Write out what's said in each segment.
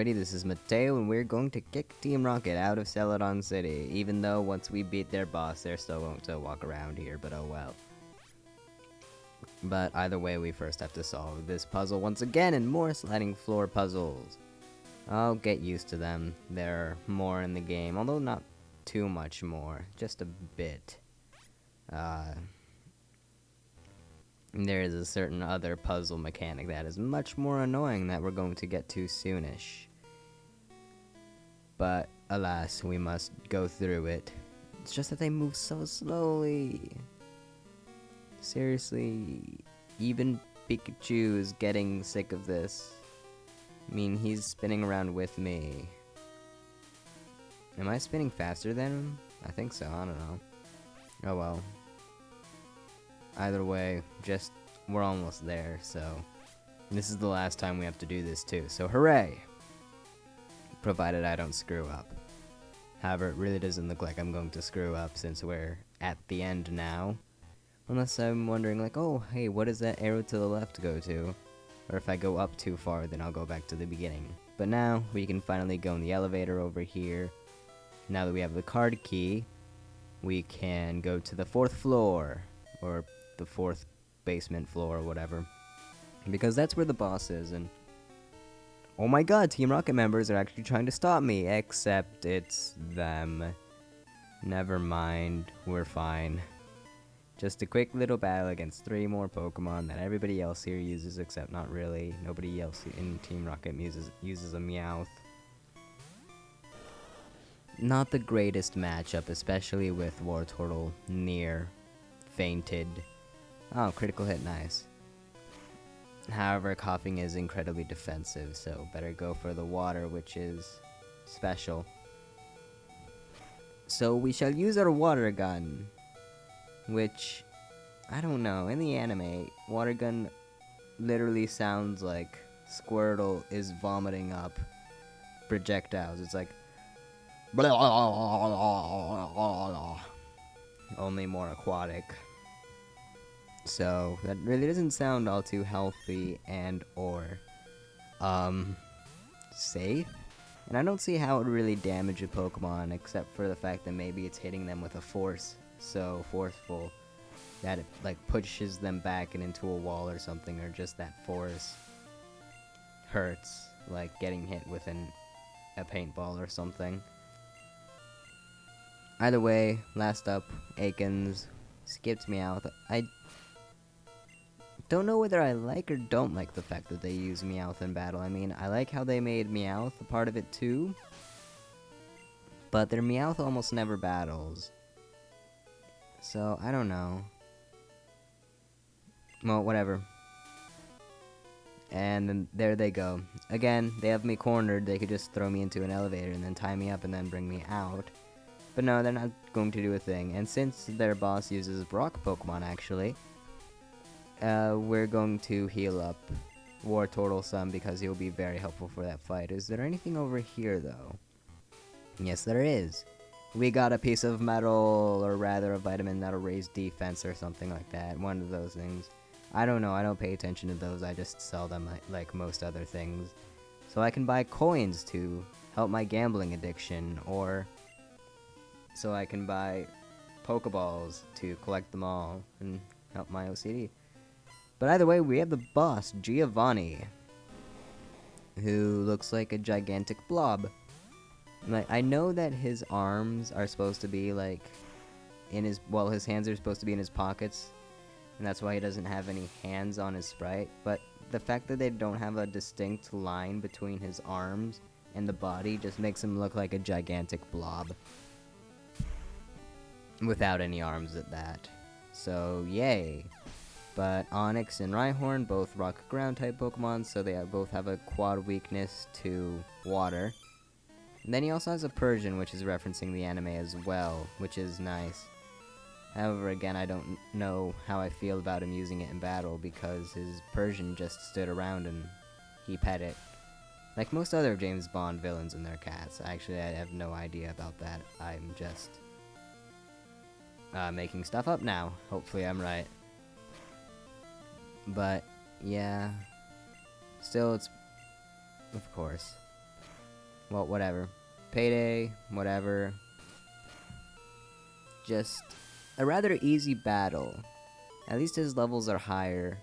Comedy. This is Mateo, and we're going to kick Team Rocket out of Celadon City, even though once we beat their boss, they're still going to walk around here, but oh well. But either way, we first have to solve this puzzle once again, and more sliding floor puzzles. I'll get used to them. There are more in the game, although not too much more, just a bit. There is a certain other puzzle mechanic that is much more annoying that we're going to get to soonish. But alas, we must go through it. It's just that they move so slowly. Seriously, even Pikachu is getting sick of this. I mean, he's spinning around with me. Am I spinning faster than him? I think so, I don't know. Oh well. Either way, we're almost there, so this is the last time we have to do this too, so hooray! Provided I don't screw up. However, it really doesn't look like I'm going to screw up since we're at the end now. Unless I'm wondering like, oh, hey, what does that arrow to the left go to? Or if I go up too far, then I'll go back to the beginning. But now, we can finally go in the elevator over here. Now that we have the card key, we can go to the 4th floor, or the 4th basement floor or whatever, because that's where the boss is. And oh my god, Team Rocket members are actually trying to stop me, except it's them. Never mind, we're fine. Just a quick little battle against 3 more Pokemon that everybody else here uses, except not really. Nobody else in Team Rocket uses a Meowth. Not the greatest matchup, especially with Wartortle near fainted. Oh, critical hit, nice. However, coughing is incredibly defensive, so better go for the water, which is special. So we shall use our water gun, which, I don't know, in the anime, water gun literally sounds like Squirtle is vomiting up projectiles. It's like, only more aquatic. So that really doesn't sound all too healthy and or safe. And I don't see how it would really damage a Pokemon, except for the fact that maybe it's hitting them with a force so forceful that it like pushes them back and into a wall or something, or just that force hurts, like getting hit with a paintball or something. Either way, last up, Akins skipped Meowth. I don't know whether I like or don't like the fact that they use Meowth in battle. I mean, I like how they made Meowth a part of it too, but their Meowth almost never battles. So, I don't know. Well, whatever. And then there they go. Again, they have me cornered. They could just throw me into an elevator and then tie me up and then bring me out. But no, they're not going to do a thing. And since their boss uses rock Pokemon, actually, we're going to heal up Wartortle some because he'll be very helpful for that fight. Is there anything over here, though? Yes, there is. We got a piece of metal, or rather a vitamin that'll raise defense or something like that. One of those things. I don't know. I don't pay attention to those. I just sell them like most other things. So I can buy coins to help my gambling addiction, or so I can buy Pokeballs to collect them all and help my OCD. But either way, we have the boss, Giovanni, who looks like a gigantic blob. Like, I know that his arms are supposed to be like his hands are supposed to be in his pockets, and that's why he doesn't have any hands on his sprite. But the fact that they don't have a distinct line between his arms and the body just makes him look like a gigantic blob without any arms at that. So yay. But Onix and Rhyhorn, both rock ground type Pokemon, so they both have a quad weakness to water. And then he also has a Persian, which is referencing the anime as well, which is nice. However, again, I don't know how I feel about him using it in battle, because his Persian just stood around and he pet it. Like most other James Bond villains and their cats. Actually, I have no idea about that. I'm just making stuff up now. Hopefully I'm right. But, yeah. Still, it's... Of course. well, whatever. Payday, whatever. Just a rather easy battle. At least his levels are higher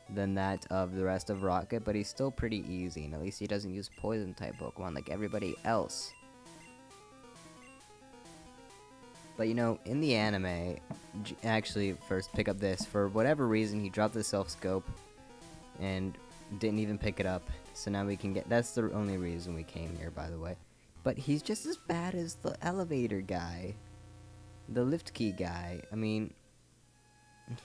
than that of the rest of Rocket, but he's still pretty easy, and at least he doesn't use poison type Pokemon like everybody else. But you know, in the anime, actually, first pick up this, for whatever reason he dropped the Self Scope and didn't even pick it up, so now we can get, that's the only reason we came here, by the way. But he's just as bad as the elevator guy, the lift key guy. I mean,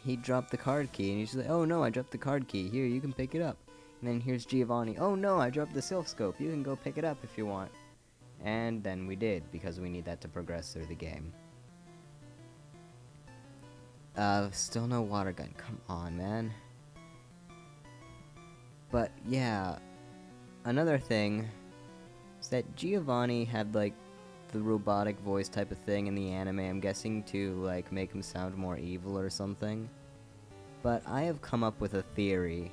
he dropped the card key, and he's like, oh no, I dropped the card key, here, you can pick it up. And then here's Giovanni, oh no, I dropped the Self Scope, you can go pick it up if you want. And then we did, because we need that to progress through the game. Still no water gun, come on, man. But yeah, another thing is that Giovanni had like the robotic voice type of thing in the anime, I'm guessing to like make him sound more evil or something. But I have come up with a theory,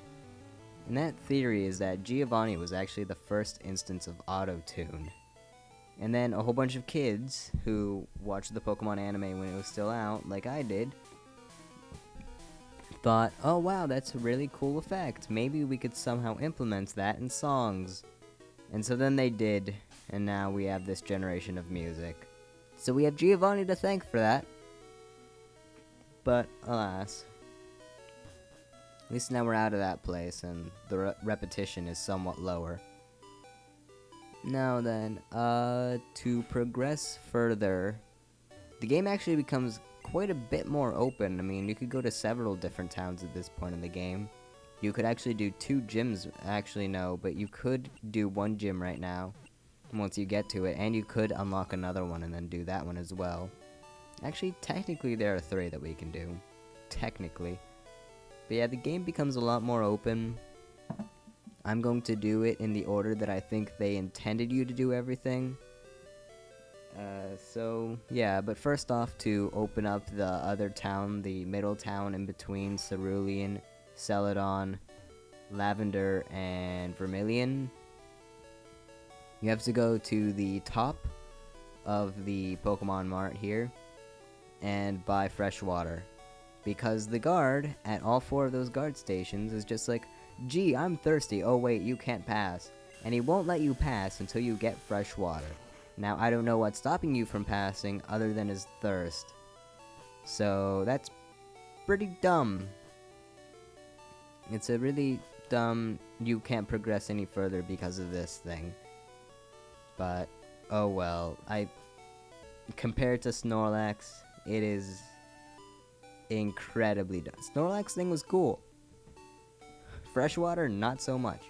and that theory is that Giovanni was actually the first instance of auto-tune. And then a whole bunch of kids who watched the Pokemon anime when it was still out, like I did, thought, oh wow, that's a really cool effect. Maybe we could somehow implement that in songs. And so then they did, and now we have this generation of music. So we have Giovanni to thank for that. But alas, at least now we're out of that place, and the repetition is somewhat lower. Now then, to progress further, the game actually becomes quite a bit more open. I mean, you could go to several different towns at this point in the game. You could actually do 2 gyms, actually no, but you could do 1 gym right now once you get to it, and you could unlock another one and then do that one as well. Actually, technically there are 3 that we can do. Technically. But yeah, the game becomes a lot more open. I'm going to do it in the order that I think they intended you to do everything. So, yeah, but first off, to open up the other town, the middle town in between Cerulean, Celadon, Lavender, and Vermilion, you have to go to the top of the Pokemon Mart here and buy fresh water. Because the guard at all 4 of those guard stations is just like, gee, I'm thirsty, oh wait, you can't pass. And he won't let you pass until you get fresh water. Now, I don't know what's stopping you from passing other than his thirst. So, that's pretty dumb. It's a really dumb, you can't progress any further because of this thing. But, oh well. Compared to Snorlax, it is incredibly dumb. Snorlax thing was cool. Freshwater, not so much.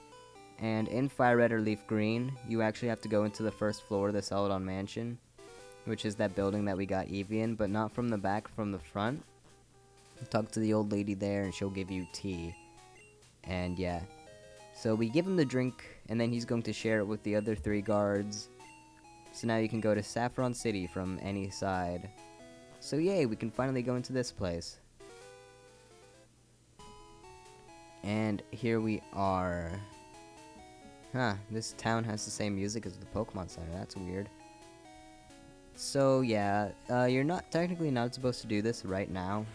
And in Fire Red or Leaf Green, you actually have to go into the first floor of the Celadon Mansion, which is that building that we got Eevee in, but not from the back, from the front. Talk to the old lady there, and she'll give you tea. And yeah. So we give him the drink, and then he's going to share it with the other 3 guards. So now you can go to Saffron City from any side. So yay, we can finally go into this place. And here we are. Huh, this town has the same music as the Pokemon Center, that's weird. So yeah, you're technically not supposed to do this right now,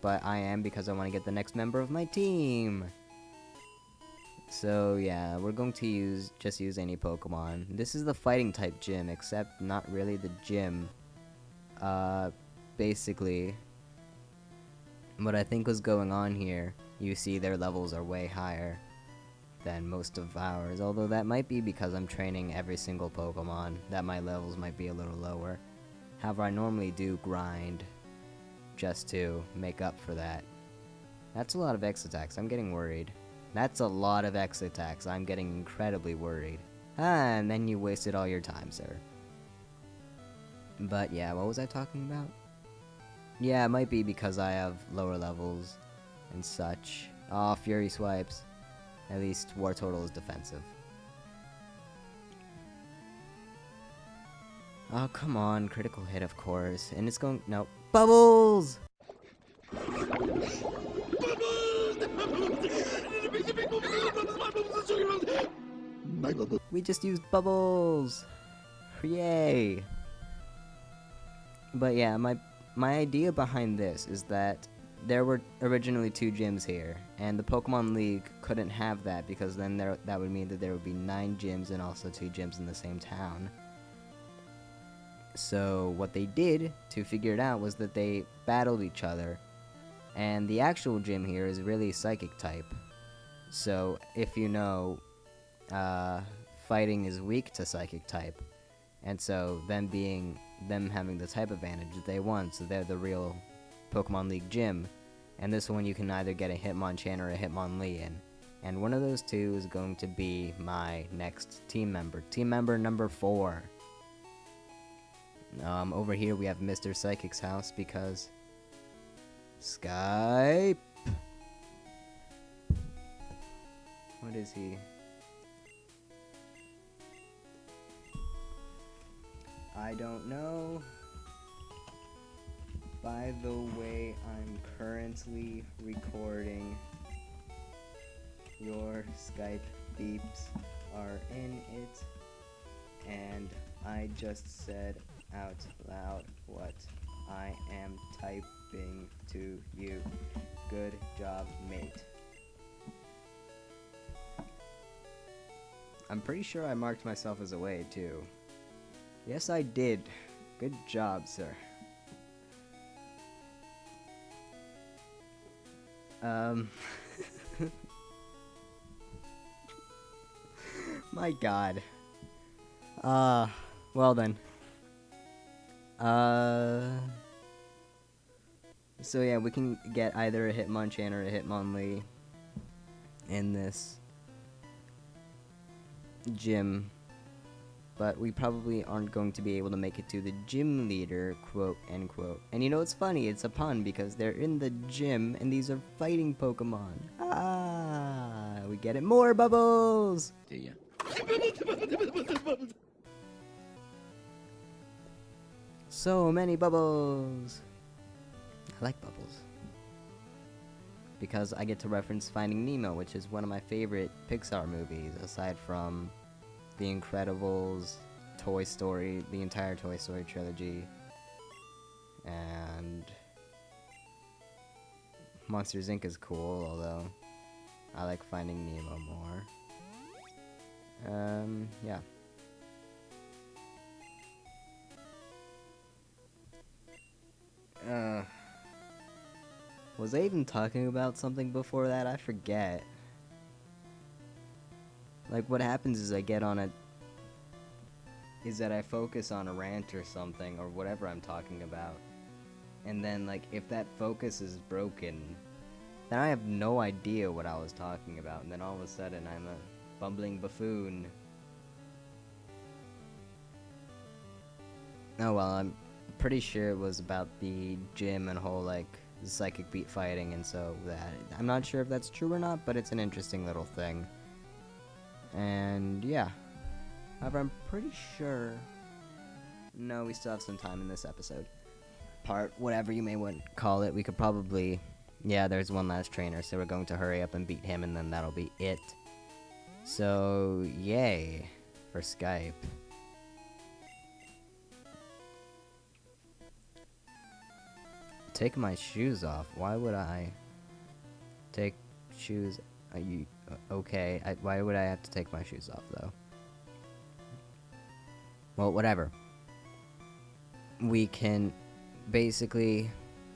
but I am because I want to get the next member of my team. So yeah, we're going to just use any Pokemon. This is the fighting type gym, except not really the gym. Basically, what I think was going on here, you see their levels are way higher than most of ours, although that might be because I'm training every single Pokemon, that my levels might be a little lower. However, I normally do grind just to make up for that. That's a lot of X attacks, I'm getting worried. That's a lot of X attacks, I'm getting incredibly worried. And then you wasted all your time, sir. But yeah, what was I talking about? Yeah, it might be because I have lower levels and such. Oh, Fury Swipes. At least War Total is defensive. Oh, come on. Critical hit, of course. And it's going... No. Bubbles! We just used bubbles! Yay! But yeah, my idea behind this is that there were originally 2 gyms here, and the Pokemon League couldn't have that because then that would mean that there would be 9 gyms and also 2 gyms in the same town. So what they did to figure it out was that they battled each other, and the actual gym here is really Psychic type. So if you know, fighting is weak to Psychic type, and so them having the type advantage, they won, so they're the real Pokemon League gym. And this one you can either get a Hitmonchan or a Hitmonlee in. And one of those 2 is going to be my next team member. Team member number 4. Over here we have Mr. Psychic's house because Skype. What is he? I don't know. By the way, I'm currently recording. Your Skype beeps are in it. And I just said out loud what I am typing to you. Good job, mate. I'm pretty sure I marked myself as away, too. Yes, I did. Good job, sir. My god. Well then. So yeah, we can get either a Hitmonchan or a Hitmonlee in this gym, but we probably aren't going to be able to make it to the gym leader, quote unquote. And you know what's funny? It's a pun because they're in the gym and these are fighting Pokemon. Ah, we get it. More bubbles! So many bubbles! I like bubbles. Because I get to reference Finding Nemo, which is one of my favorite Pixar movies, aside from The Incredibles, Toy Story, the entire Toy Story trilogy, and Monsters Inc. is cool, although I like Finding Nemo more. Yeah. Was I even talking about something before that? I forget. Like, what happens is I focus on a rant or something, or whatever I'm talking about. And then, like, if that focus is broken, then I have no idea what I was talking about, and then all of a sudden I'm a bumbling buffoon. Oh well, I'm pretty sure it was about the gym and whole, like, psychic beat fighting, and so that I'm not sure if that's true or not, but it's an interesting little thing. And yeah. However, I'm pretty sure. No, we still have some time in this episode. Part, whatever you may want to call it. We could probably. Yeah, there's one last trainer, so we're going to hurry up and beat him, and then that'll be it. So, yay for Skype. Take my shoes off. Why would I take shoes? Are you okay? Why would I have to take my shoes off, though? Well, whatever. We can basically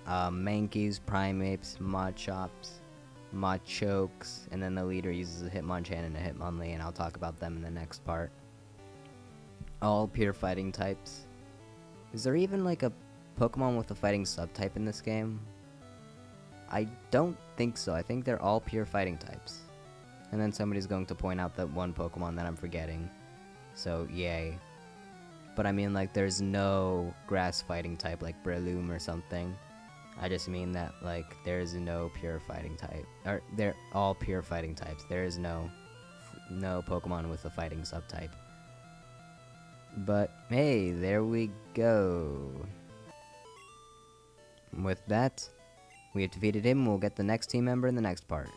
Mankeys, Primeapes, Machops, Machokes, and then the leader uses a Hitmonchan and a Hitmonlee, and I'll talk about them in the next part. All pure fighting types. Is there even like a Pokemon with a fighting subtype in this game? I don't think so. I think they're all pure fighting types. And then somebody's going to point out that one Pokemon that I'm forgetting. So, yay. But I mean, like, there's no grass fighting type like Breloom or something. I just mean that, like, there's no pure fighting type. Or, they're all pure fighting types. There is no Pokemon with a fighting subtype. But, hey, there we go. With that, we have defeated him. We'll get the next team member in the next part.